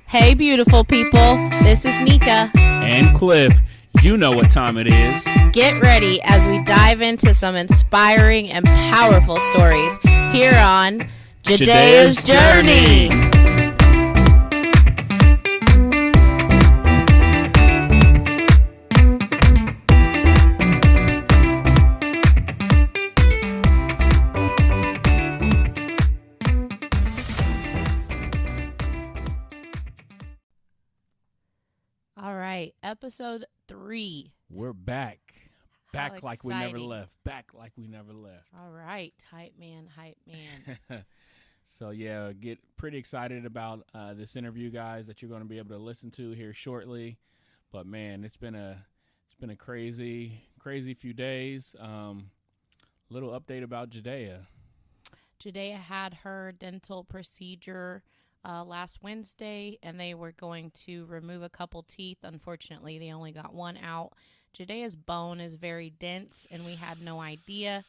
Hey, beautiful people. This is Nika. And Cliff. You know what time it is. Get ready as we dive into some inspiring and powerful stories here on Jadea's Journey. All right, episode 3. We're back. Back like we never exciting. left. Back like we never left. All right, hype man. So yeah, get pretty excited about this interview, guys, that you're going to be able to listen to here shortly. But man, it's been a crazy few days. Little update about Jadea. Jadea had her dental procedure last Wednesday, and they were going to remove a couple teeth. Unfortunately, they only got one out. Jadea's bone is very dense, and we had no idea.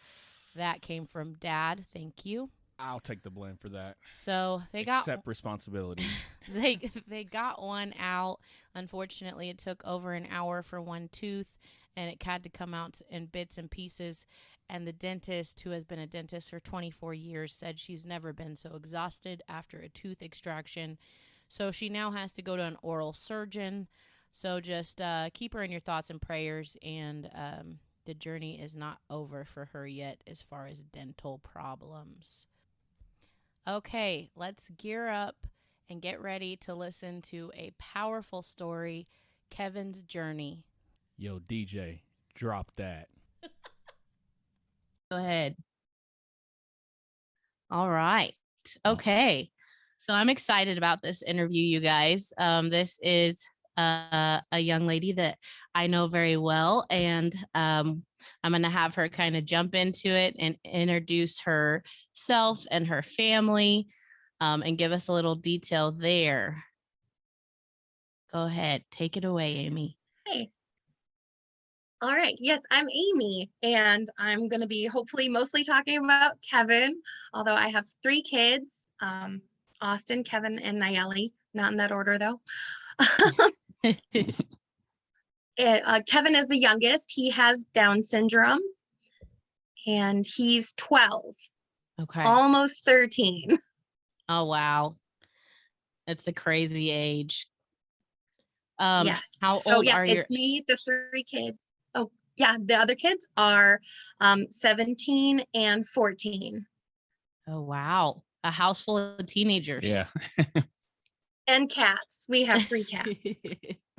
That came from Dad. Thank you. I'll take the blame for that. So they accept responsibility. they got one out. Unfortunately, it took over an hour for one tooth, and it had to come out in bits and pieces. And the dentist, who has been a dentist for 24 years, said she's never been so exhausted after a tooth extraction. So she now has to go to an oral surgeon. So just keep her in your thoughts and prayers. And the journey is not over for her yet as far as dental problems. Okay, let's gear up and get ready to listen to a powerful story, Kheaven's journey. Yo, DJ, drop that. Go ahead. All right. Okay. So I'm excited about this interview, you guys. This is a young lady that I know very well, and I'm going to have her kind of jump into it and introduce herself and her family, and give us a little detail there. Go ahead. Take it away, Amy. Hey. All right. Yes, I'm Amy, and I'm going to be hopefully mostly talking about Kheaven, although I have 3 kids, Austin, Kheaven, and Nayeli. Not in that order, though. Kheaven is the youngest. He has Down syndrome, and he's 12. Okay. Almost 13. Oh, wow. It's a crazy age. Yes. How so old yeah, are it's me, the 3 kids. Oh, yeah, the other kids are 17 and 14. Oh, wow. A house full of teenagers. Yeah. And cats. We have 3 cats.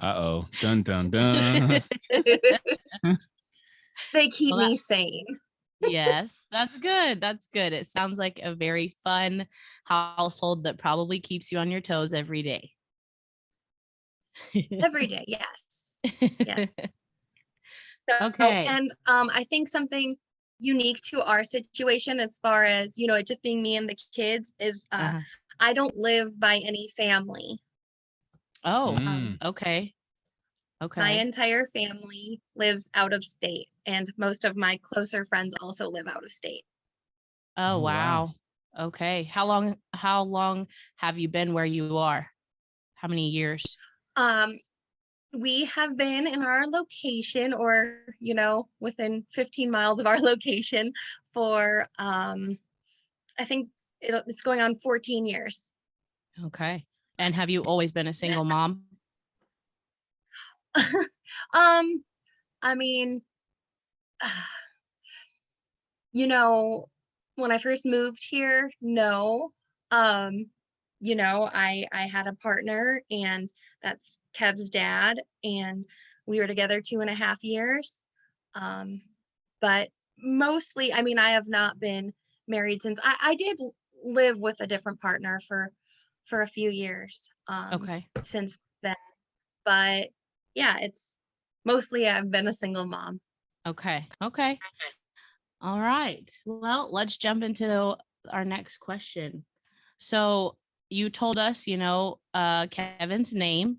Uh-oh. Dun, dun, dun. They keep me sane. Yes, that's good. That's good. It sounds like a very fun household that probably keeps you on your toes every day. Every day, yes. Yes. So, Okay. And I think something unique to our situation, as far as, it just being me and the kids, is I don't live by any family. Oh, okay. Okay. My entire family lives out of state, and most of my closer friends also live out of state. Oh, wow. Okay. How long have you been where you are? How many years? We have been in our location, or, within 15 miles of our location for, I think it's going on 14 years. Okay. And have you always been a single mom? I mean, when I first moved here, no. I had a partner, and that's Kev's dad, and we were together 2.5 years. But mostly, I have not been married since I did live with a different partner for a few years. Okay. Since then, but yeah, it's mostly I've been a single mom. Okay. All right. Well, let's jump into our next question. So you told us, Kheaven's name.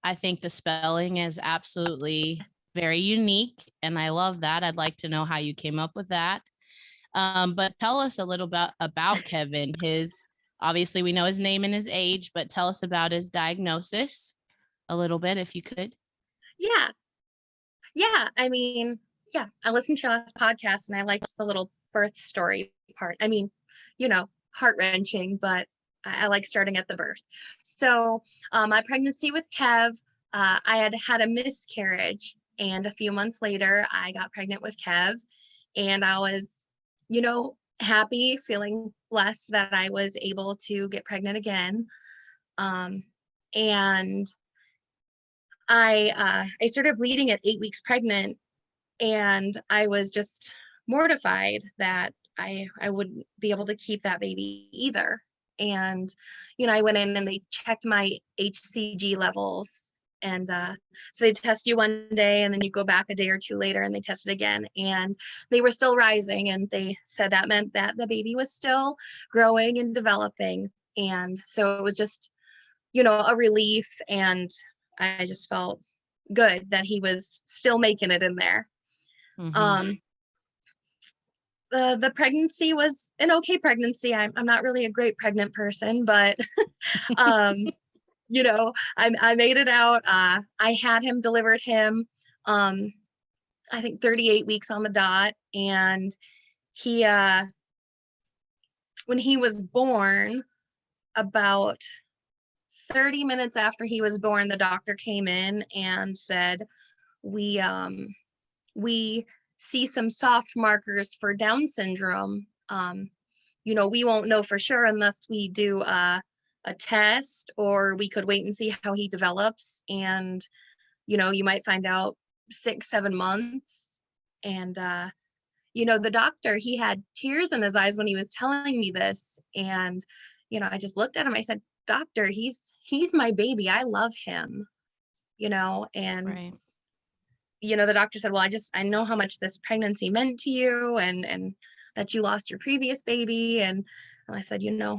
I think the spelling is absolutely very unique, and I love that. I'd like to know how you came up with that. But tell us a little bit about Kheaven, his Obviously, we know his name and his age, but tell us about his diagnosis a little bit, if you could. Yeah. Yeah. I mean, yeah, I listened to your last podcast and I liked the little birth story part. I mean, heart-wrenching, but I like starting at the birth. So my pregnancy with Kev, I had had a miscarriage, and a few months later, I got pregnant with Kev, and I was, happy, feeling blessed that I was able to get pregnant again. And I started bleeding at 8 weeks pregnant, and I was just mortified that I wouldn't be able to keep that baby either. And I went in and they checked my HCG levels, and so they test you one day and then you go back a day or two later and they test it again, and they were still rising, and they said that meant that the baby was still growing and developing. And so it was just a relief, and I just felt good that he was still making it in there. Mm-hmm. The pregnancy was an okay pregnancy. I'm not really a great pregnant person, but I made it out. I had him, delivered him, I think 38 weeks on the dot, and he when he was born, about 30 minutes after he was born, the doctor came in and said, we see some soft markers for Down syndrome. We won't know for sure unless we do a test, or we could wait and see how he develops. And, you might find out 6-7 months. And, the doctor, he had tears in his eyes when he was telling me this. And, I just looked at him. I said, "Doctor, he's my baby. I love him," and Right. the doctor said, "Well, I know how much this pregnancy meant to you, and that you lost your previous baby." And I said, "No,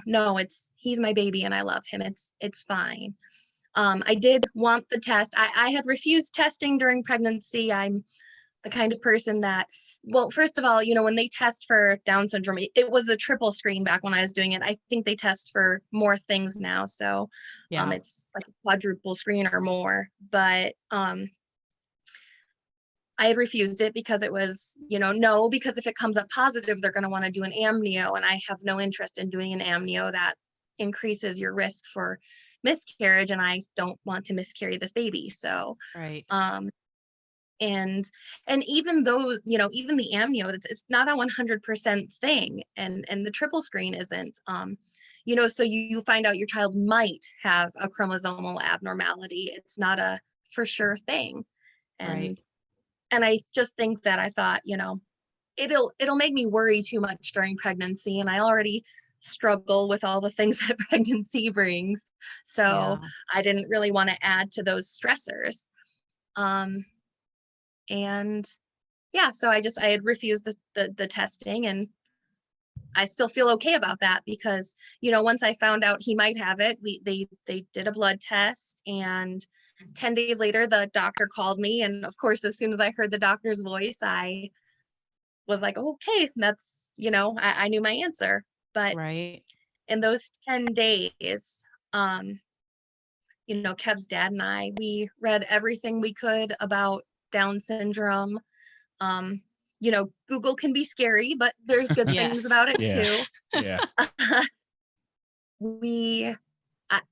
he's my baby and I love him. It's fine." I did want the test. I had refused testing during pregnancy. I'm the kind of person that, well, first of all, when they test for Down syndrome, it was a triple screen back when I was doing it. I think they test for more things now. So it's like a quadruple screen or more. But I had refused it because it was, no, because if it comes up positive, they're going to want to do an amnio, and I have no interest in doing an amnio. That increases your risk for miscarriage, and I don't want to miscarry this baby. So, Right. and even though, even the amnio, it's not a 100% thing, and the triple screen isn't, so you find out your child might have a chromosomal abnormality. It's not a for sure thing. Right. And I just think that I thought, it'll make me worry too much during pregnancy, and I already struggle with all the things that pregnancy brings. So I didn't really want to add to those stressors. And yeah, so I had refused the testing, and I still feel okay about that because, once I found out he might have it, they did a blood test, and 10 days later, the doctor called me. And of course, as soon as I heard the doctor's voice, I was like, okay, that's, I knew my answer. But Right. in those 10 days, Kev's dad and we read everything we could about Down syndrome. Google can be scary, but there's good things about it too. Yeah.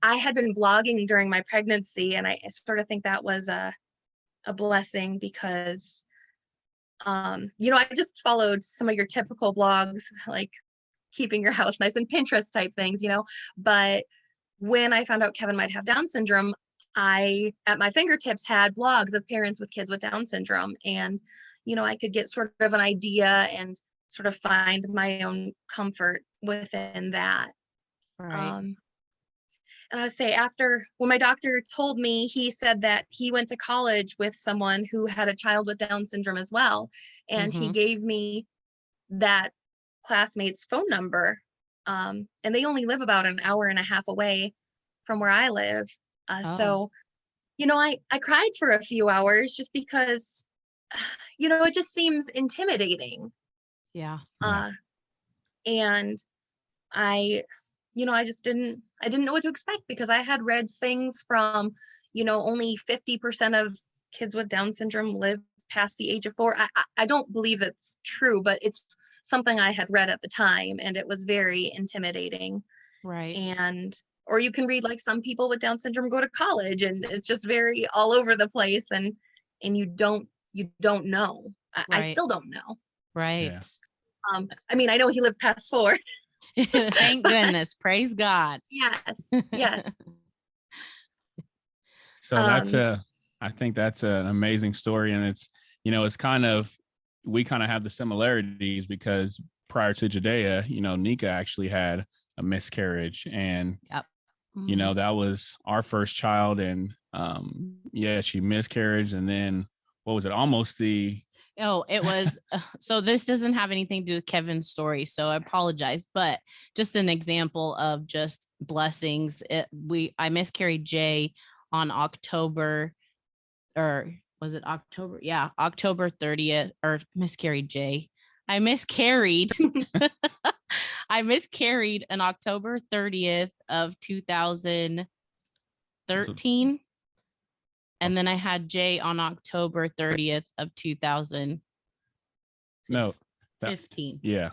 I had been blogging during my pregnancy, and I sort of think that was a blessing because, I just followed some of your typical blogs, like keeping your house nice and Pinterest type things, but when I found out Kevin might have Down syndrome, I, at my fingertips, had blogs of parents with kids with Down syndrome, and, I could get sort of an idea and sort of find my own comfort within that. Right. And I would say, when my doctor told me, he said that he went to college with someone who had a child with Down syndrome as well. And he gave me that classmate's phone number. And they only live about an hour and a half away from where I live. So, I cried for a few hours just because, it just seems intimidating. Yeah. And I I didn't know what to expect, because I had read things from, only 50% of kids with Down syndrome live past the age of 4. I don't believe it's true, but it's something I had read at the time, and it was very intimidating. Right. And or you can read like some people with Down syndrome go to college, and it's just very all over the place, and you don't know. I Right. still don't know. Right. Yeah. I mean, I know he lived past 4. Thank goodness. Praise God. Yes. Yes. So I think that's an amazing story. And it's, it's we kind of have the similarities, because prior to Jadea, Nika actually had a miscarriage, and, Yep. that was our first child. And she miscarried. And then what was it? It was, so this doesn't have anything to do with Kheaven's story, so I apologize, but just an example of just blessings. I miscarried Jay on October, or was it October? Yeah, October 30th, or miscarried Jay. I miscarried. I miscarried on October 30th of 2013. And then I had Jay on October 30th of 2015. No. Yeah.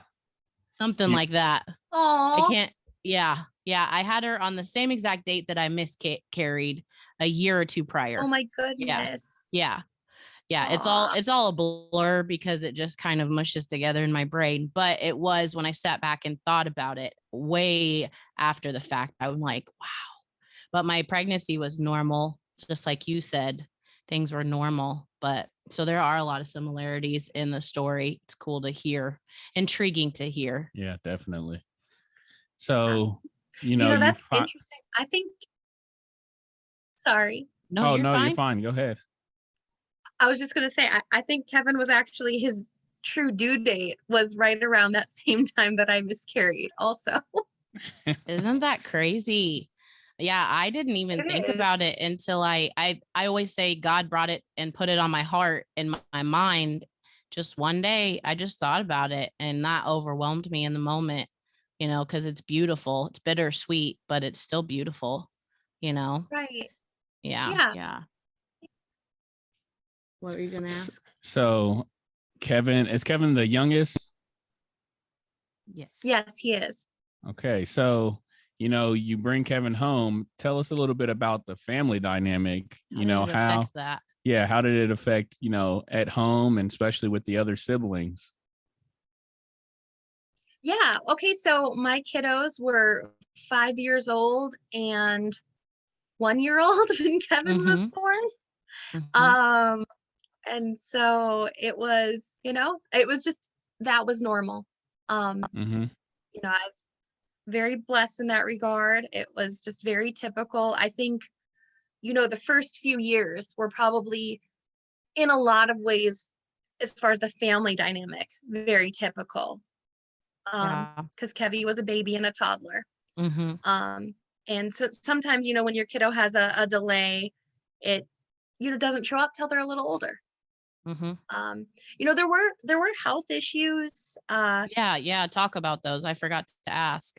Something like that. Oh, I can't. Yeah. I had her on the same exact date that I miscarried a year or two prior. oh my goodness. Yeah. Aw. It's all a blur, because it just kind of mushes together in my brain. But it was, when I sat back and thought about it way after the fact, I'm like, wow. But my pregnancy was normal, just like you said, things were normal. But so there are a lot of similarities in the story. It's cool to hear, intriguing to hear. Yeah, definitely. So, That's interesting. I think, sorry. No, you're fine. You're fine. Go ahead. I was just going to say, I think Kheaven was actually, his true due date was right around that same time that I miscarried also. Isn't that crazy? Yeah, I didn't even think about it until I always say God brought it and put it on my heart and my mind. Just one day, I just thought about it, and that overwhelmed me in the moment, because it's beautiful. It's bittersweet, but it's still beautiful, Right. Yeah. What were you going to ask? So is Kheaven the youngest? Yes, he is. Okay. So, you bring Kheaven home. Tell us a little bit about the family dynamic. How affect that? Yeah. How did it affect, at home, and especially with the other siblings? Yeah. Okay. So my kiddos were 5 years old and 1 year old when Kheaven was born. And so it was, it was just, that was normal. I was very blessed in that regard. It was just very typical. I think, the first few years were probably, in a lot of ways, as far as the family dynamic, very typical. Because Kevy was a baby and a toddler. And so sometimes, when your kiddo has a delay, it, doesn't show up till they're a little older. There were health issues. Yeah. Talk about those. I forgot to ask.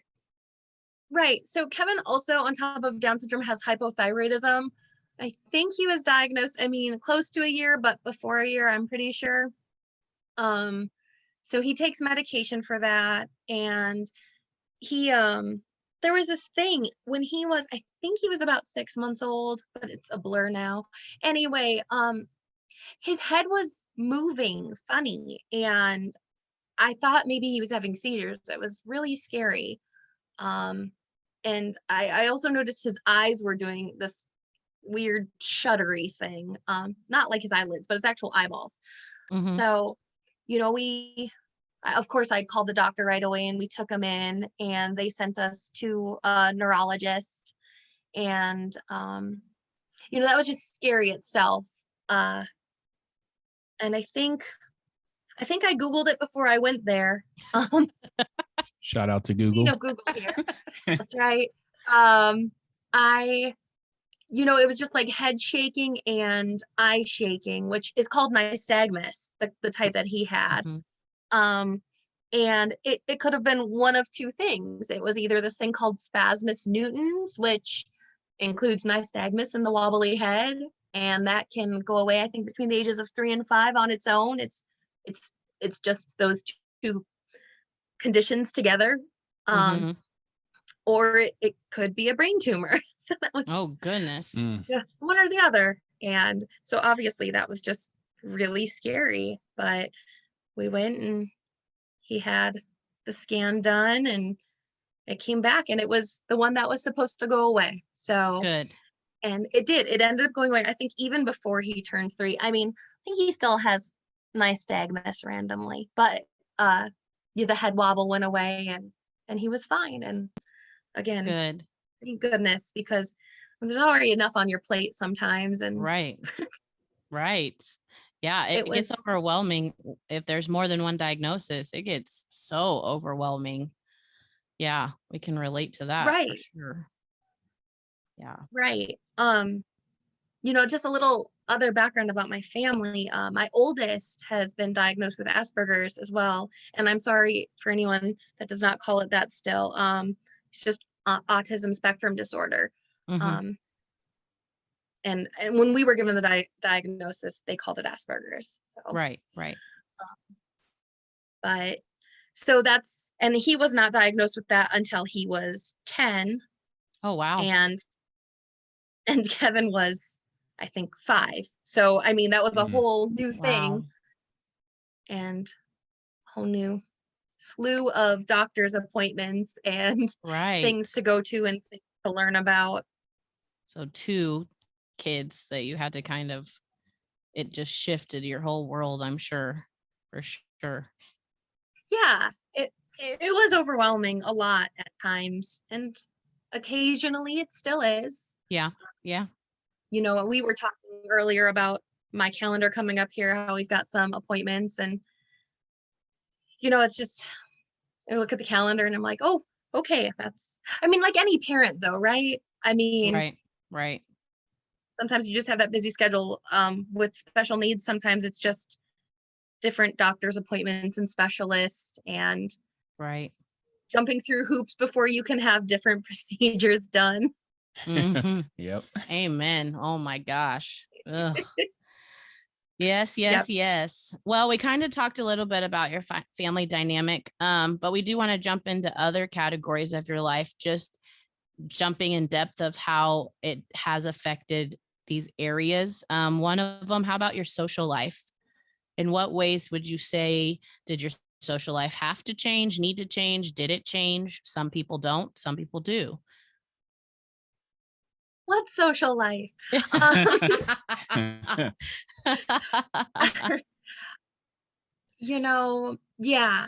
Right. So Kheaven also, on top of Down syndrome, has hypothyroidism. I think he was diagnosed, close to a year, but before a year, I'm pretty sure. So he takes medication for that. And he, there was this thing when I think he was about 6 months old, but it's a blur now. Anyway, his head was moving funny, and I thought maybe he was having seizures. It was really scary. And I also noticed his eyes were doing this weird shuddery thing. Not like his eyelids, but his actual eyeballs. So, of course, I called the doctor right away, and we took him in, and they sent us to a neurologist. And, that was just scary itself. And I think I Googled it before I went there. Shout out to Google. Google here. That's right. It was just like head shaking and eye shaking, which is called nystagmus, the type that he had. And it could have been one of two things. It was either this thing called spasmus nutans, which includes nystagmus in the wobbly head, and that can go away, I think, between the ages of 3 and 5 on its own. It's just those two conditions together. Mm-hmm. Or it could be a brain tumor. So that was, Oh, goodness. yeah, one or the other. And so obviously that was just really scary. But we went and he had the scan done and it came back, and it was the one that was supposed to go away. So Good. and it did. It ended up going away, I think, even before he turned 3. I mean, I think he still has nystagmus randomly, but yeah, the head wobble went away and he was fine. And again, Good. thank goodness, because there's already enough on your plate sometimes. And Right. Right. Yeah, it gets was overwhelming if there's more than one diagnosis. It gets so overwhelming. Yeah, we can relate to that for right, sure. Yeah. right. Just a little other background about my family. My oldest has been diagnosed with Asperger's as well, and I'm sorry for anyone that does not call it that still. It's just autism spectrum disorder. Mm-hmm. And when we were given the diagnosis, they called it Asperger's. So Right. Right. but so and he was not diagnosed with that until he was 10, Oh, wow. and Kheaven was, I think, 5. So I mean, that was a whole new thing. Wow. And a whole new slew of doctor's appointments and Right. things to go to and things to learn about. So 2 kids that you had to kind of, it just shifted your whole world, I'm sure. For sure. Yeah, it was overwhelming a lot at times, and occasionally it still is. Yeah. Yeah. We were talking earlier about my calendar coming up here, how we've got some appointments, and it's just, I look at the calendar and I'm like, oh, okay, I mean, like any parent though, right? I mean, Right. Right. sometimes you just have that busy schedule. With special needs, sometimes it's just different doctor's appointments and specialists and Right. jumping through hoops before you can have different procedures done. Mm-hmm. Yep. Amen. Oh my gosh. Ugh. Yes, yes, Yep. yes. Well, we kind of talked a little bit about your family dynamic, but we do want to jump into other categories of your life, just jumping in depth of how it has affected these areas. One of them, how about your social life? In what ways would you say did your social life have to change, need to change? Did it change? Some people don't, some people do. What social life? Yeah.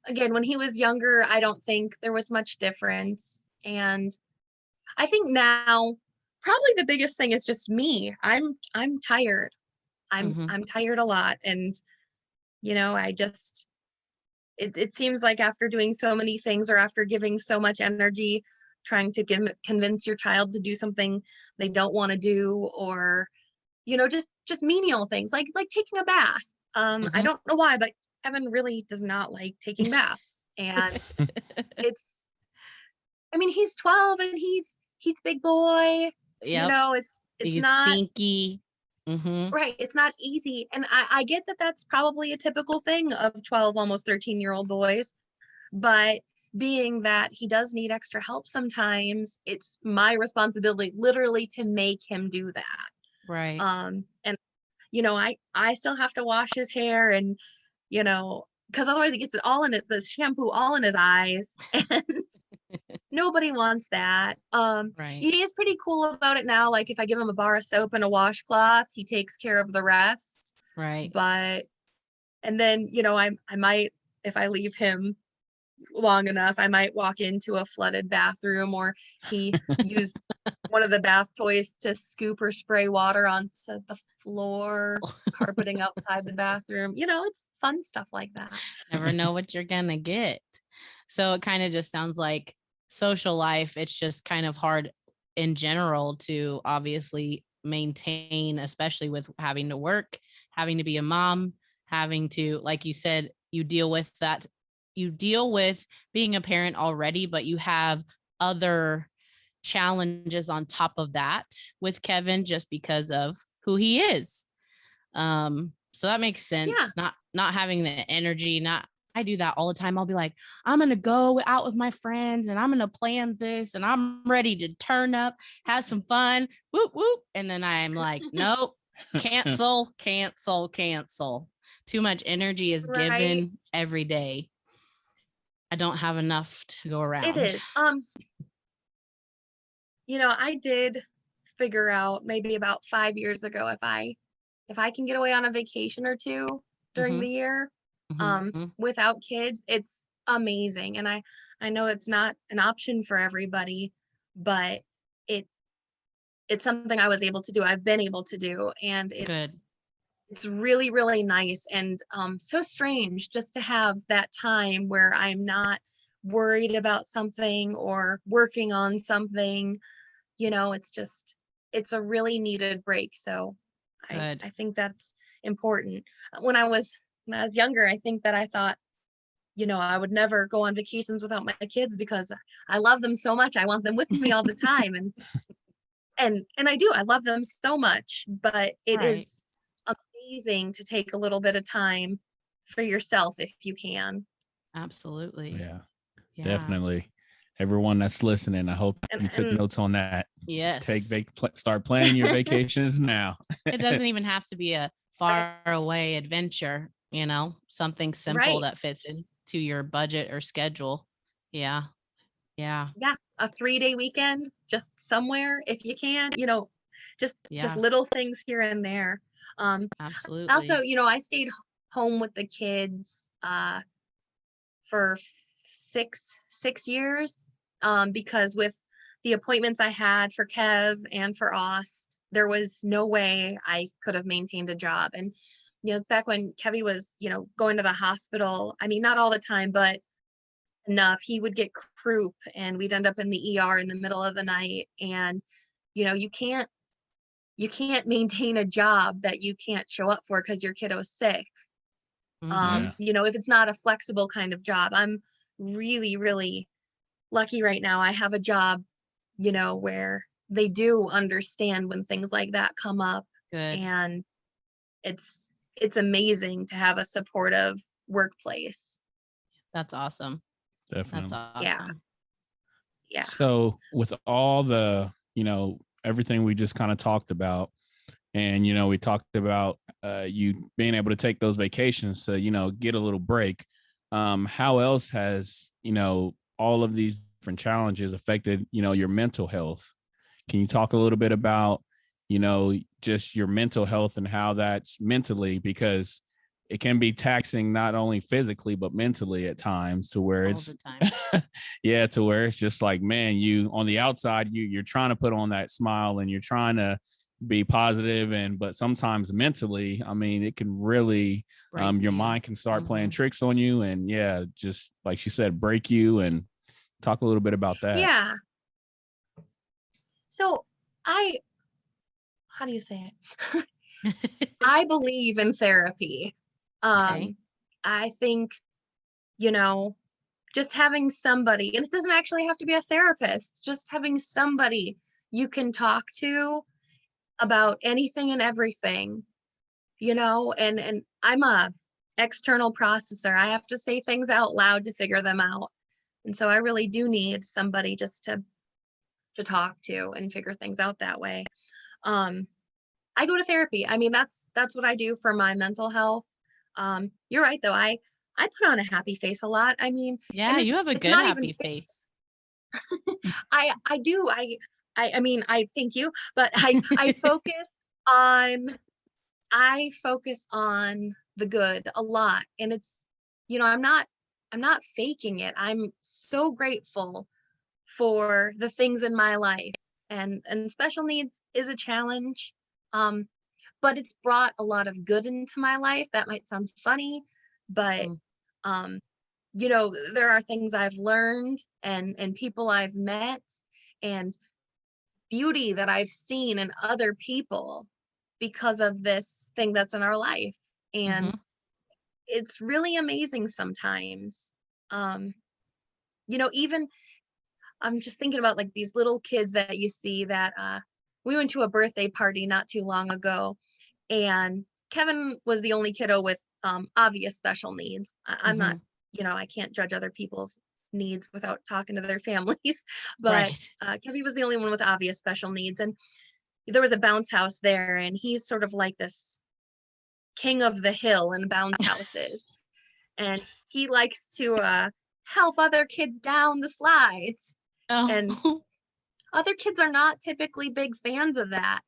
Again, when he was younger, I don't think there was much difference. And I think now probably the biggest thing is just me. I'm tired. I'm tired a lot. And I just it seems like after doing so many things or after giving so much energy trying to convince your child to do something they don't want to do, or just menial things like taking a bath. I don't know why, but Kheaven really does not like taking baths. And I mean, he's 12 and he's big boy. Yep. It's He's not stinky. right. It's not easy. And I get that that's probably a typical thing of 12, almost 13-year-old boys. But being that he does need extra help sometimes, it's my responsibility literally to make him do that. Right. And I still have to wash his hair, and because otherwise he gets it all in it, the shampoo all in his eyes, and nobody wants that. Right. He is pretty cool about it now. Like if I give him a bar of soap and a washcloth, he takes care of the rest. Right. And then I might, if I leave him long enough, I might walk into a flooded bathroom, or he used one of the bath toys to scoop or spray water onto the floor, carpeting outside the bathroom. It's fun stuff like that. Never know what you're gonna get. So it kind of just sounds like social life, it's just kind of hard in general to obviously maintain, especially with having to work, having to be a mom, having to, like you said, you deal with that. You deal with being a parent already, but you have other challenges on top of that with Kheaven just because of who he is. So that makes Yeah. sense. Not having the energy, not I do that all the time. I'll be like, I'm going to go out with my friends and I'm going to plan this and I'm ready to turn up, have some fun, whoop, whoop. And then I'm like, nope, cancel, cancel, cancel. Too much energy is Right. given every day. I don't have enough to go around. It is. I did figure out maybe about 5 years ago, if I can get away on a vacation or two during Mhm. the year, Mhm. without kids, it's amazing. And I know it's not an option for everybody, but it's something I was able to do. I've been able to do, and Good. it's really, really nice and so strange just to have that time where I'm not worried about something or working on something. It's a really needed break. So Good. I think that's important. When I was younger, I think that I thought, I would never go on vacations without my kids because I love them so much. I want them with me all the time. And I do. I love them so much, but it Right. is amazing to take a little bit of time for yourself if you can. Absolutely. Yeah, Yeah. definitely. Everyone that's listening, I hope And you took notes on that. Yes. Start planning your vacations now. It doesn't even have to be a far away adventure, something simple right. that fits into your budget or schedule. Yeah. Yeah. Yeah, a 3-day weekend just somewhere if you can, just Yeah. little things here and there. Absolutely. Also, I stayed home with the kids for 6 years because with the appointments I had for Kev and for Ost, there was no way I could have maintained a job. And it's back when Kevy was, going to the hospital. I mean, not all the time, but enough. He would get croup and we'd end up in the ER in the middle of the night. And you can't maintain a job that you can't show up for because your kiddo's sick. Mhm. If it's not a flexible kind of job. I'm really, really lucky right now. I have a job, where they do understand when things like that come up. Good. And it's amazing to have a supportive workplace. That's awesome. That's Definitely. Yeah. awesome. Yeah. So with all the, everything we just kind of talked about, and we talked about you being able to take those vacations to get a little break. How else has all of these different challenges affected your mental health? Can you talk a little bit about just your mental health and how that's mentally, because it can be taxing not only physically but mentally at times, to where All it's the time. yeah, to where it's just like, man, you on the outside you're trying to put on that smile and you're trying to be positive, but sometimes mentally, I mean, it can really Break your you. mind can start playing Mhm. tricks on you, and yeah, just like she said, break you. And talk a little bit about that. Yeah. So how do you say it? I believe in therapy. Okay. I think, just having somebody, and it doesn't actually have to be a therapist, just having somebody you can talk to about anything and everything, and I'm a external processor. I have to say things out loud to figure them out. And so I really do need somebody just to talk to and figure things out that way. Um, I go to therapy. I mean, that's what I do for my mental health. You're right though. I put on a happy face a lot. I mean, Yeah, and you have a it's good not even happy face. I do. I mean, I thank you, but on I focus on the good a lot. And it's, I'm not faking it. I'm so grateful for the things in my life. And special needs is a challenge. But it's brought a lot of good into my life. That might sound funny, but Mm. um, there are things I've learned and people I've met and beauty that I've seen in other people because of this thing that's in our life. And Mhm. it's really amazing sometimes. Um, even I'm just thinking about like these little kids that you see that we went to a birthday party not too long ago, and Kevin was the only kiddo with obvious special needs. I'm not, Mhm. I can't judge other people's needs without talking to their families, but Right. Kevin was the only one with obvious special needs. And there was a bounce house there, and he's sort of like this king of the hill in bounce houses. And he likes to help other kids down the slides. And Oh. other kids are not typically big fans of that.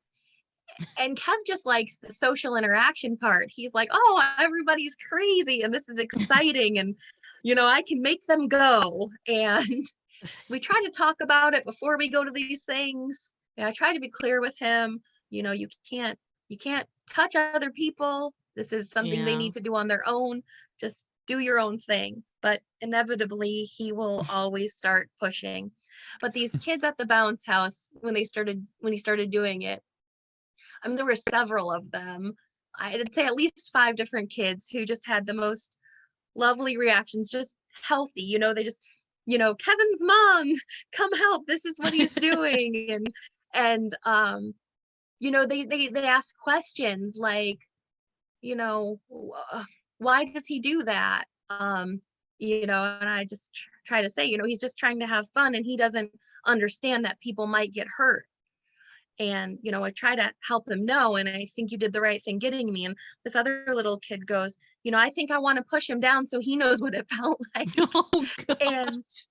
And Kev just likes the social interaction part. He's like, oh, everybody's crazy and this is exciting. And, I can make them go. And we try to talk about it before we go to these things. And I try to be clear with him. You can't touch other people. This is something they Yeah. need to do on their own. Just do your own thing. But inevitably, he will always start pushing. But these kids at the bounce house, when he started doing it, I mean, there were several of them. I'd say at least 5 different kids who just had the most lovely reactions, just healthy. They just, Kevin's mom, come help. This is what he's doing. And they ask questions like, you know, why does he do that? And I just try to say, he's just trying to have fun and he doesn't understand that people might get hurt. And I try to help him know, and I think you did the right thing getting me. And this other little kid goes, I think I want to push him down so he knows what it felt like. Oh And gosh.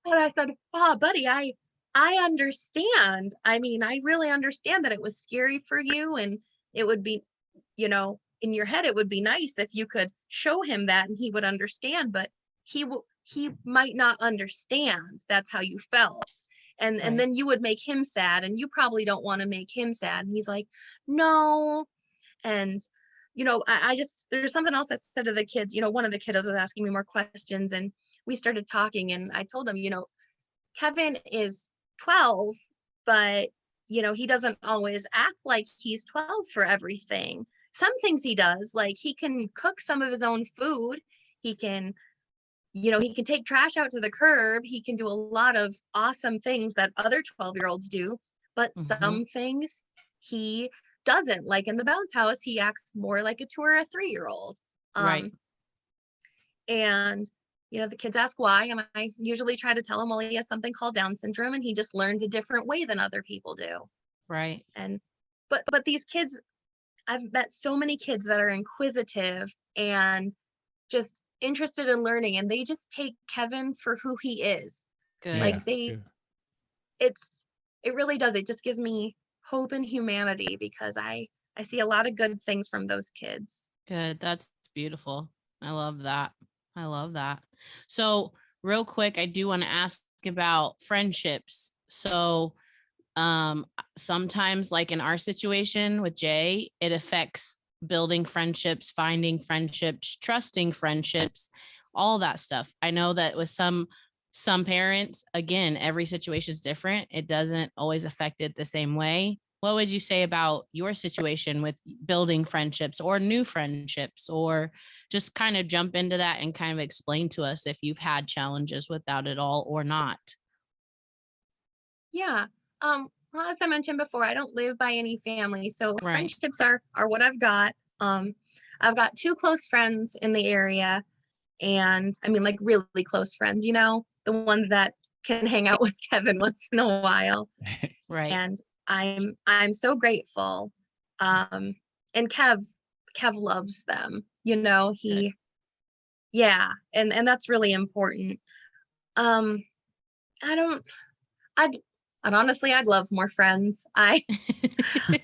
I said, oh buddy, I understand. I mean, I really understand that it was scary for you, and it would be, in your head it would be nice if you could show him that and he would understand, but he might not understand that's how you felt. And Right. then you would make him sad, and you probably don't want to make him sad. And he's like, no. And I just, there's something else I said to the kids. One of the kiddos was asking me more questions, and we started talking, and I told him, Kevin is 12, but he doesn't always act like he's 12 for everything. Some things he does, like he can cook some of his own food. He can he can take trash out to the curb. He can do a lot of awesome things that other 12-year-olds do, but Mhm. some things he doesn't. Like in the bounce house, he acts more like a 2 or a 3-year-old. Right. Um, and the kids ask why, and I usually try to tell him, well, he has something called Down syndrome, and he just learns a different way than other people do. Right. And but these kids, I've met so many kids that are inquisitive and just interested in learning, and they just take Kevin for who he is. Good. Yeah. Like Good. it really does. It just gives me hope in humanity because I see a lot of good things from those kids. Good. That's beautiful. I love that. I love that. So, real quick, I do want to ask about friendships. So, sometimes like in our situation with Jay, it affects building friendships, finding friendships, trusting friendships, all that stuff. I know that with some parents, again, every situation is different. It doesn't always affect it the same way. What would you say about your situation with building friendships or new friendships, or just kind of jump into that and kind of explain to us if you've had challenges with that at all or not? Yeah. Well, as I mentioned before, I don't live by any family, so Right. friendships are what I've got. I've got 2 close friends in the area, and I mean like really close friends, the ones that can hang out with Kevin once in a while. Right. And I'm so grateful. Um, and Kev loves them. Good. Yeah, and that's really important. Um, I don't I'd and honestly, I'd love more friends.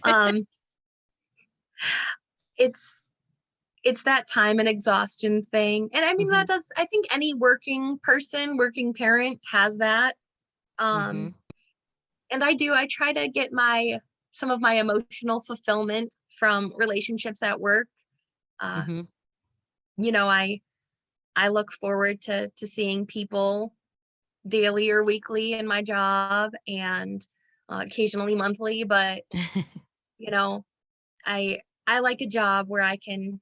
Um it's it's that time and exhaustion thing. And I mean Mhm. I think any working person, working parent has that. Um Mhm. and I try to get some of my emotional fulfillment from relationships at work. Uh Mhm. you know, I look forward to seeing people daily or weekly in my job, and occasionally monthly, but you know, I like a job where I can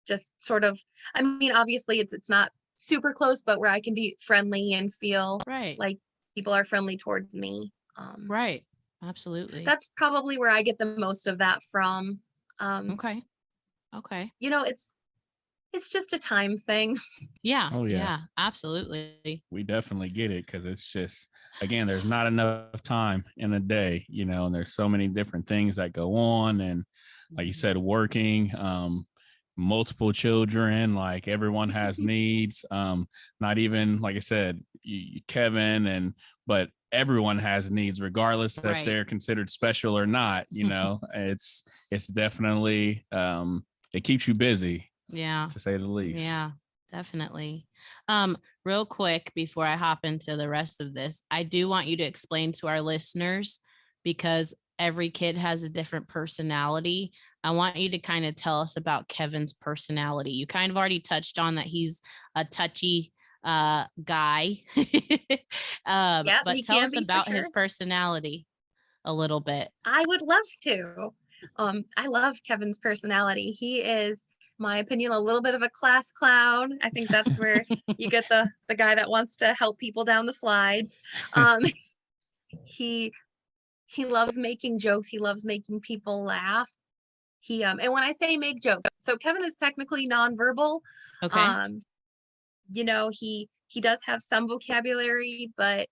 just sort of, I mean, obviously it's not super close, but where I can be friendly and feel Right. like people are friendly towards me. Right. Absolutely. That's probably where I get the most of that from. Okay. Okay. You know, it's just a time thing. Yeah. Oh yeah. Yeah. Absolutely. We definitely get it, because it's just, again, there's not enough time in a day, and there's so many different things that go on, and like you said, working, multiple children, like everyone has needs, not even, like I said, Kevin, but everyone has needs regardless if Right. they're considered special or not. It's definitely, it keeps you busy, Yeah. to say the least. Yeah, definitely. Real quick before I hop into the rest of this, I do want you to explain to our listeners, because every kid has a different personality. I want you to kind of tell us about Kevin's personality. You kind of already touched on that he's a touchy guy. Yeah, But he tell can us be for about sure. his personality a little bit. I would love to. I love Kevin's personality. He is, my opinion, a little bit of a class clown. I think that's where you get the guy that wants to help people down the slides. He he loves making jokes. He loves making people laugh. And when I say make jokes, so Kevin is technically nonverbal. Okay. He does have some vocabulary, but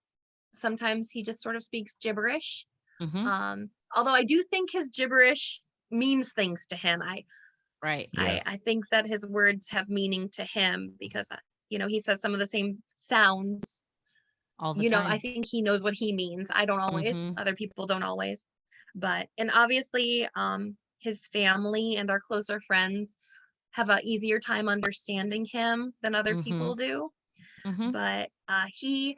sometimes he just sort of speaks gibberish. Mm-hmm. Although I do think his gibberish means things to him. Right. Yeah. I think that his words have meaning to him because he says some of the same sounds. All the I time. think he knows what he means. I don't always. Mhm. Other people don't always. And obviously, his family and our closer friends have a easier time understanding him than other people Mhm. do. Mhm. But he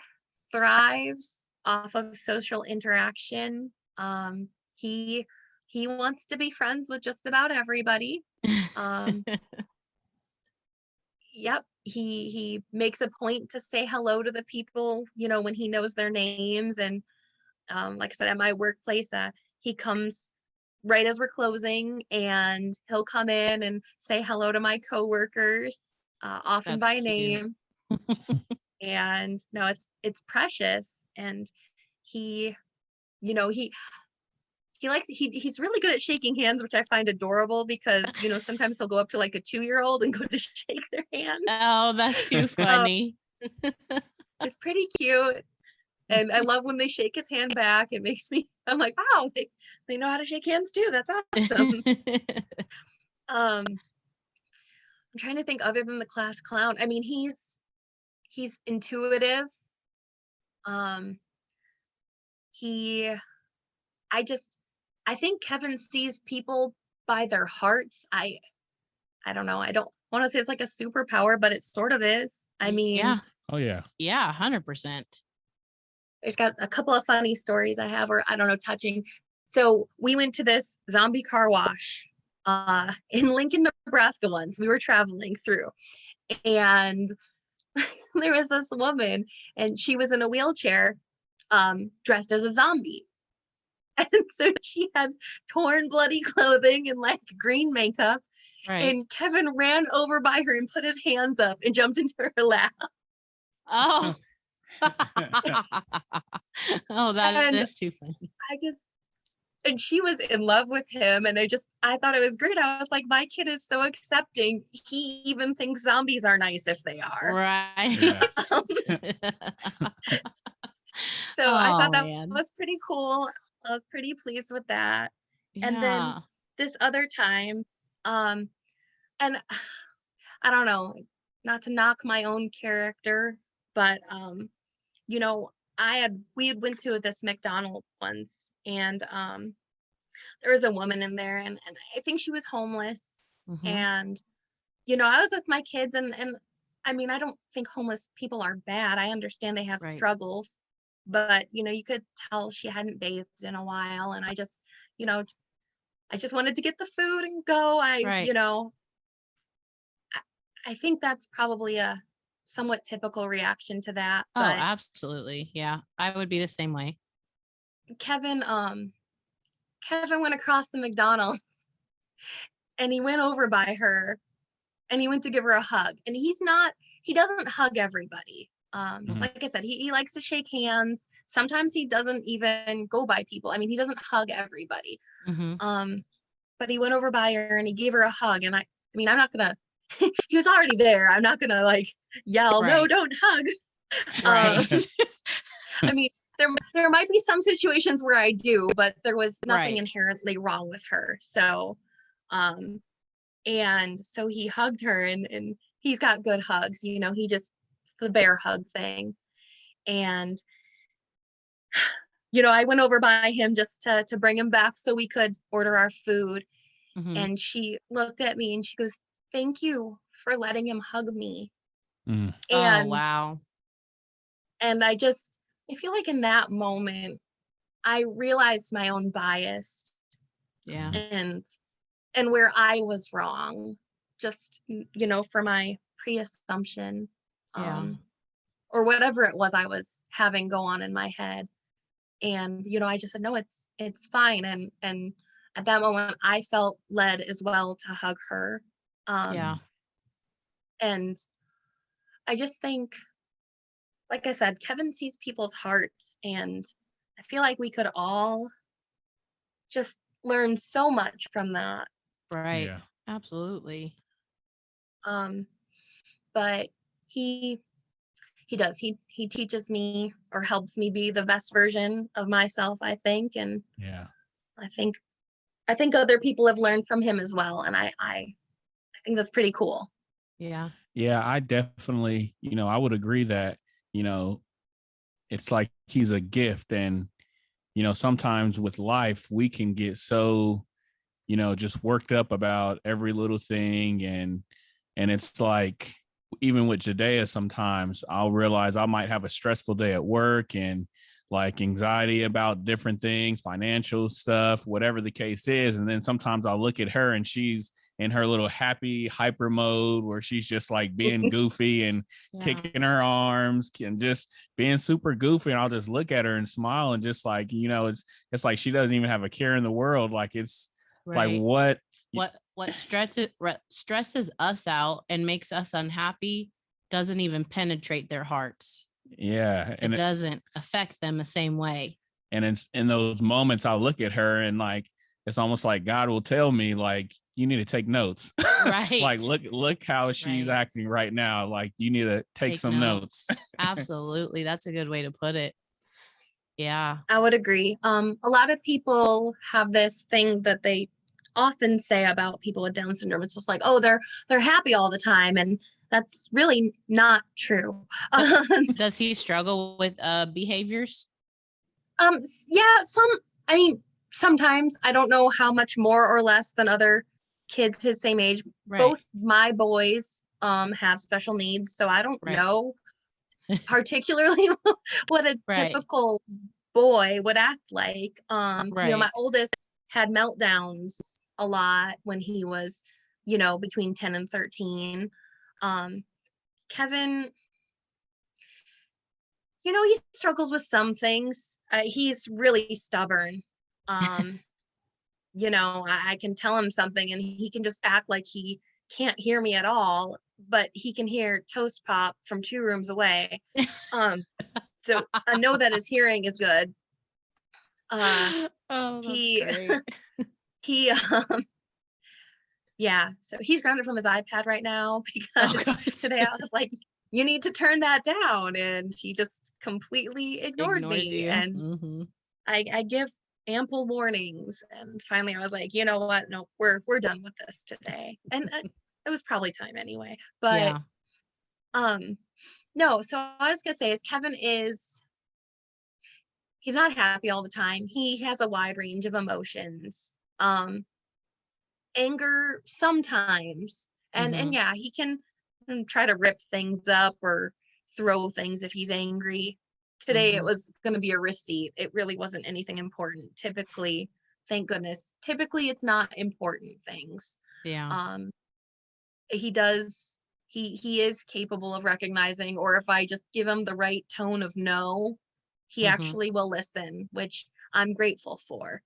thrives off of social interaction. He wants to be friends with just about everybody. Um, yep, he makes a point to say hello to the people, when he knows their names. And like I said, at my workplace, he comes right as we're closing, and he'll come in and say hello to my coworkers, often That's by cute. name. And no, it's precious. And he you know he's really good at shaking hands, which I find adorable, because sometimes he'll go up to like a 2-year-old and go to shake their hand. Oh, that's too um, funny. it's pretty cute. And I love when they shake his hand back. I'm like, wow, they know how to shake hands too. That's awesome. I'm trying to think, other than the class clown, I mean, he's intuitive. um he I just I think Kevin sees people by their hearts. I don't know. I don't want to say it's like a superpower, but it sort of is. I mean, Yeah. Oh yeah. Yeah, 100%. there's got a couple of funny stories I have, or I don't know, touching. So we went to this zombie car wash in Lincoln, Nebraska once. We were traveling through, and there was this woman, and she was in a wheelchair, dressed as a zombie. And so she had torn, bloody clothing and like green makeup. Right. And Kevin ran over by her and put his hands up and jumped into her lap. Oh. Oh, that And is too funny. and she was in love with him. And I thought it was great. I was like, my kid is so accepting. He even thinks zombies are nice if they are. Right. Yeah. So I thought Oh, that man. was pretty cool. I was pretty pleased with that. And then Yeah. this other time, um, and I don't know, not to knock my own character, but you know, we had went to this McDonald's once, and there was a woman in there, and I think she was homeless. Mhm. And I was with my kids, and I mean, I don't think homeless people are bad. I understand they have Right. struggles, but you could tell she hadn't bathed in a while. And you know, I just wanted to get the food and go. Right. I think that's probably a somewhat typical reaction to that. Oh, But absolutely. Yeah. I would be the same way. Kevin, Kevin went across the McDonald's, and he went over by her, and he went to give her a hug. And he doesn't hug everybody. Like I said, he likes to shake hands. Sometimes he doesn't even go by people. I mean, he doesn't hug everybody. But he went over by her and he gave her a hug. And I mean, I'm not gonna, he was already there. I'm not gonna like yell, no, don't hug. Right. I mean, there might be some situations where I do, but there was nothing inherently wrong with her. So, and so he hugged her, and he's got good hugs, you know, the bear hug thing. And, you know, I went over by him just to bring him back so we could order our food. And she looked at me and she goes, thank you for letting him hug me. Oh, wow. And I feel like in that moment, I realized my own bias. Yeah. And where I was wrong, just, you know, for my pre-assumption, or whatever it was I was having go on in my head. And, you know, I just said, no, it's fine. And at that moment, I felt led as well to hug her. And I just think, like I said, Kheaven sees people's hearts, and I feel like we could all just learn so much from that. Right. Yeah. Absolutely. But he does. He teaches me, or helps me be the best version of myself, I think. And I think other people have learned from him as well. And I think that's pretty cool. Yeah. Yeah, I definitely, you know, I would agree that, you know, it's like he's a gift. And, you know, sometimes with life, we can get so, you know, just worked up about every little thing. And it's like, even with Jadea, sometimes I'll realize I might have a stressful day at work and like anxiety about different things, financial stuff, whatever the case is. And then sometimes I'll look at her and she's in her little happy hyper mode where she's just like being goofy and kicking her arms and just being super goofy. And I'll just look at her and smile and just like, you know, it's like she doesn't even have a care in the world. Like it's like what stresses us out and makes us unhappy doesn't even penetrate their hearts. Yeah. And it doesn't affect them the same way. And it's in those moments I'll look at her and like, it's almost like God will tell me like, you need to take notes. Right. Like, look how she's acting right now. Like you need to take some notes. Absolutely. That's a good way to put it. Yeah. I would agree. A lot of people have this thing that they often say about people with Down syndrome. It's just like, oh, they're happy all the time. And that's really not true. Does he struggle with behaviors? Yeah, sometimes. I don't know how much more or less than other kids his same age. Both my boys have special needs, so I don't know particularly what a typical boy would act like. You know, my oldest had meltdowns a lot when he was, you know, between 10 and 13. Kheaven, you know, he struggles with some things. He's really stubborn. You know, I can tell him something and he can just act like he can't hear me at all, but he can hear Toast Pop from 2 rooms away. So I know that his hearing is good. He yeah, so he's grounded from his iPad right now because today I was like, you need to turn that down, and he just completely ignores me. And I give ample warnings, and finally I was like, you know what, no, we're done with this today. And it was probably time anyway. But no, so I was gonna say is Kheaven he's not happy all the time. He has a wide range of emotions. Anger sometimes, and yeah, he can try to rip things up or throw things if he's angry. Today it was going to be a receipt. It really wasn't anything important. Typically, thank goodness, it's not important things. He is capable of recognizing, or if I just give him the right tone of no, he actually will listen, which I'm grateful for.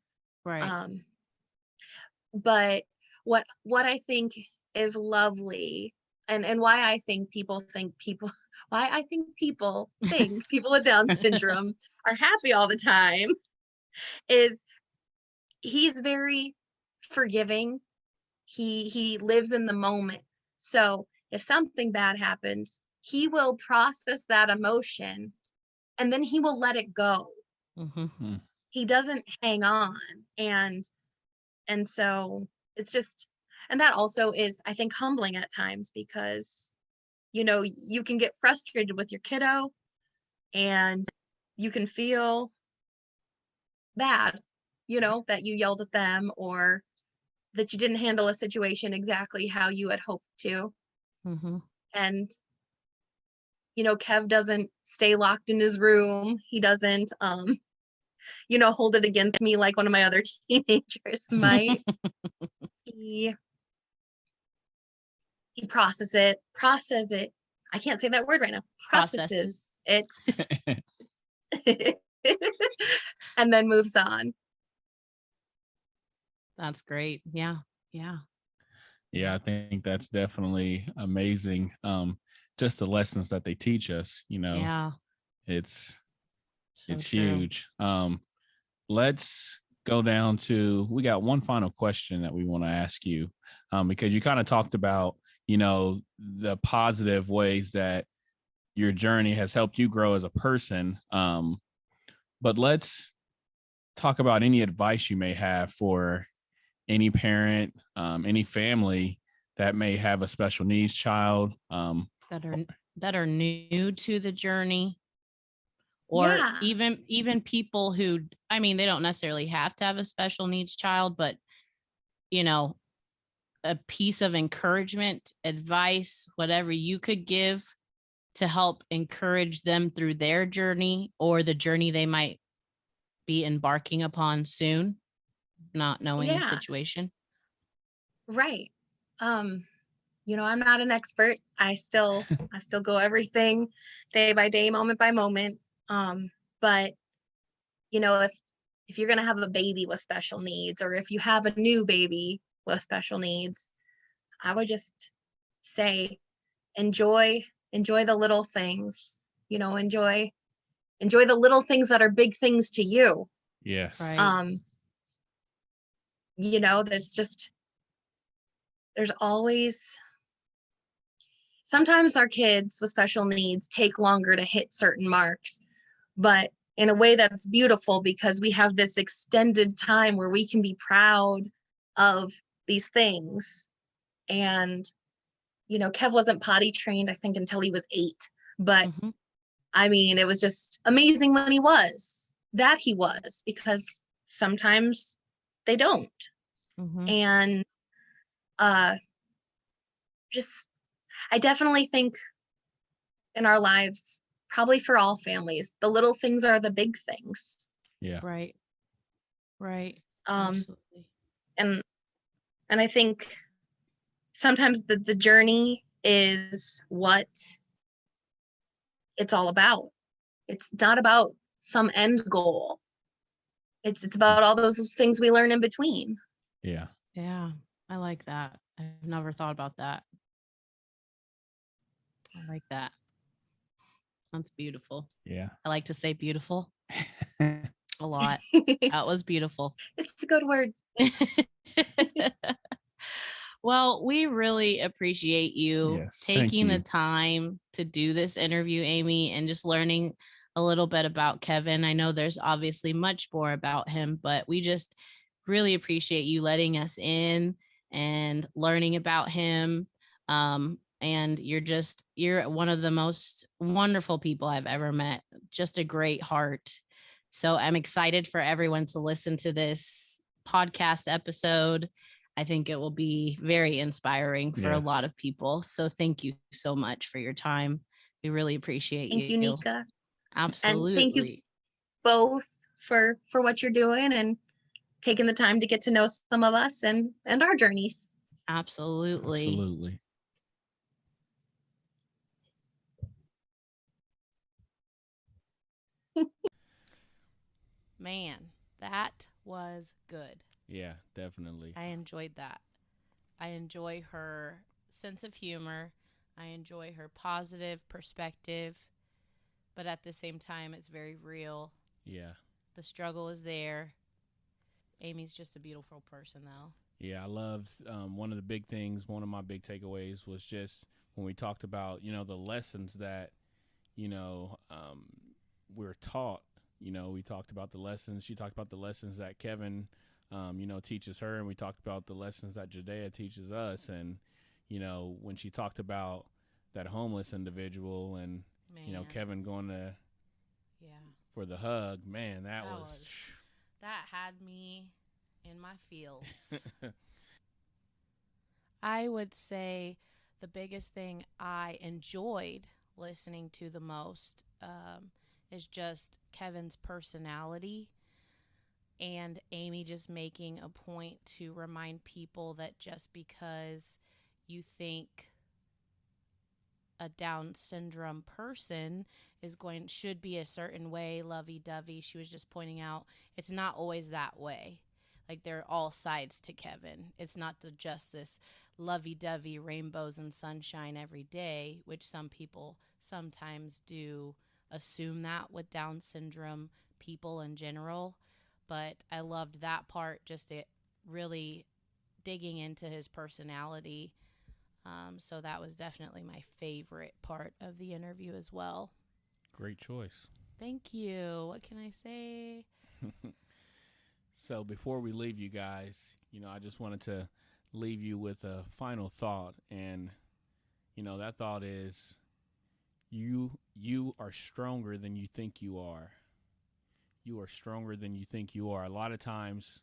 But what I think is lovely. And why I think people think people why I think people think people with Down syndrome are happy all the time is he's very forgiving. He lives in the moment. So if something bad happens, he will process that emotion and then he will let it go. Mm-hmm. He doesn't hang on. And so it's just, and that also is, I think, humbling at times because, you know, you can get frustrated with your kiddo and you can feel bad, you know, that you yelled at them or that you didn't handle a situation exactly how you had hoped to. Mm-hmm. And, you know, Kev doesn't stay locked in his room. He doesn't, you know, hold it against me like one of my other teenagers might. he process it. I can't say that word right now. Processes it. And then moves on. That's great. Yeah. Yeah, I think that's definitely amazing. Just the lessons that they teach us, you know, Yeah. it's So true. huge. Let's go down to, we got one final question that we want to ask you, because you kind of talked about, you know, the positive ways that your journey has helped you grow as a person. But let's talk about any advice you may have for any parent, any family that may have a special needs child. That are new to the journey, or Yeah. even people who, I mean, they don't necessarily have to have a special needs child, but you know, a piece of encouragement, advice, whatever you could give to help encourage them through their journey or the journey they might be embarking upon soon, not knowing the Yeah. situation. Right. You know, I'm not an expert. I still go everything day by day, moment by moment. But you know, if you're gonna have a baby with special needs, or if you have a new baby with special needs, I would just say enjoy the little things. You know, enjoy the little things that are big things to you. Yes. Right. You know, there's always, sometimes our kids with special needs take longer to hit certain marks, but in a way that's beautiful because we have this extended time where we can be proud of these things. And, you know, Kev wasn't potty trained, I think, until he was 8. But Mm-hmm. I mean, it was just amazing when he was, because sometimes they don't. Mm-hmm. And just, I definitely think in our lives, probably for all families, the little things are the big things. Yeah. Right. Absolutely. And And I think sometimes the journey is what it's all about. It's not about some end goal. It's about all those things we learn in between. Yeah. I like that. I've never thought about that. I like that. That's beautiful. Yeah. I like to say beautiful a lot. That was beautiful. It's a good word. Well, we really appreciate you taking the time to do this interview, Amy, and just learning a little bit about Kheaven. I know there's obviously much more about him, but we just really appreciate you letting us in and learning about him. And you're one of the most wonderful people I've ever met. Just a great heart. So I'm excited for everyone to listen to this podcast episode. I think it will be very inspiring for a lot of people. So thank you so much for your time. We really appreciate you. Thank you, Nika. Absolutely. And thank you both for what you're doing and taking the time to get to know some of us and our journeys. Absolutely. Man, that was good. Yeah, definitely. I enjoyed that. I enjoy her sense of humor. I enjoy her positive perspective, but at the same time, it's very real. Yeah. The struggle is there. Amy's just a beautiful person, though. Yeah, I love one of the big things, one of my big takeaways was just when we talked about, the lessons that, we're taught. We talked about the lessons. She talked about the lessons that Kheaven, teaches her, and we talked about the lessons that Jadea teaches us. And, when she talked about that homeless individual and, Man. Kheaven going to Yeah. for the hug, man, that was that had me in my feels. I would say the biggest thing I enjoyed listening to the most is just Kheaven's personality and Amy just making a point to remind people that just because you think a Down syndrome person should be a certain way, lovey-dovey. She was just pointing out it's not always that way. Like, there are all sides to Kheaven. It's not just this lovey-dovey rainbows and sunshine every day, which some people sometimes do assume that with Down syndrome people in general. But I loved that part, just it really digging into his personality. So that was definitely my favorite part of the interview as well. great choice. Thank you. What can I say? So before we leave you guys, I just wanted to leave you with a final thought. And, that thought is you are stronger than you think you are. You are stronger than you think you are. A lot of times,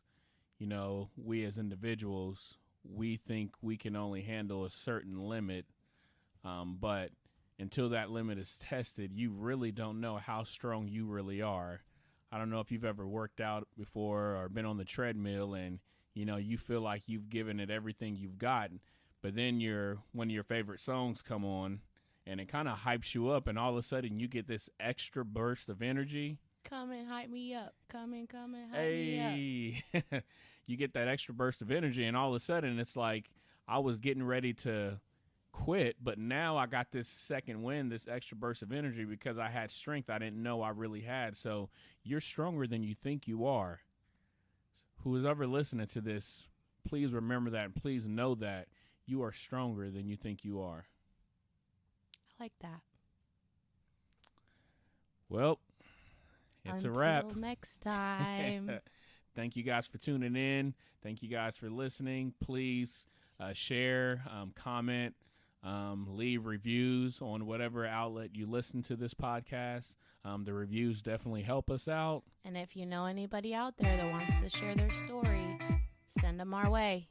we as individuals, we think we can only handle a certain limit. But until that limit is tested, you really don't know how strong you really are. I don't know if you've ever worked out before or been on the treadmill and, you feel like you've given it everything you've got. But then one of your favorite songs come on and it kind of hypes you up. And all of a sudden you get this extra burst of energy. Come and hype me up. Come and hype me up. You get that extra burst of energy. And all of a sudden it's like I was getting ready to quit, but now I got this second wind, this extra burst of energy because I had strength I didn't know I really had. So you're stronger than you think you are. Who is ever listening to this, please remember that and please know that you are stronger than you think you are. I like that. Well, it's a wrap. Until next time. Thank you guys for tuning in. Thank you guys for listening. Please share, comment, leave reviews on whatever outlet you listen to this podcast. The reviews definitely help us out. And if you know anybody out there that wants to share their story, send them our way.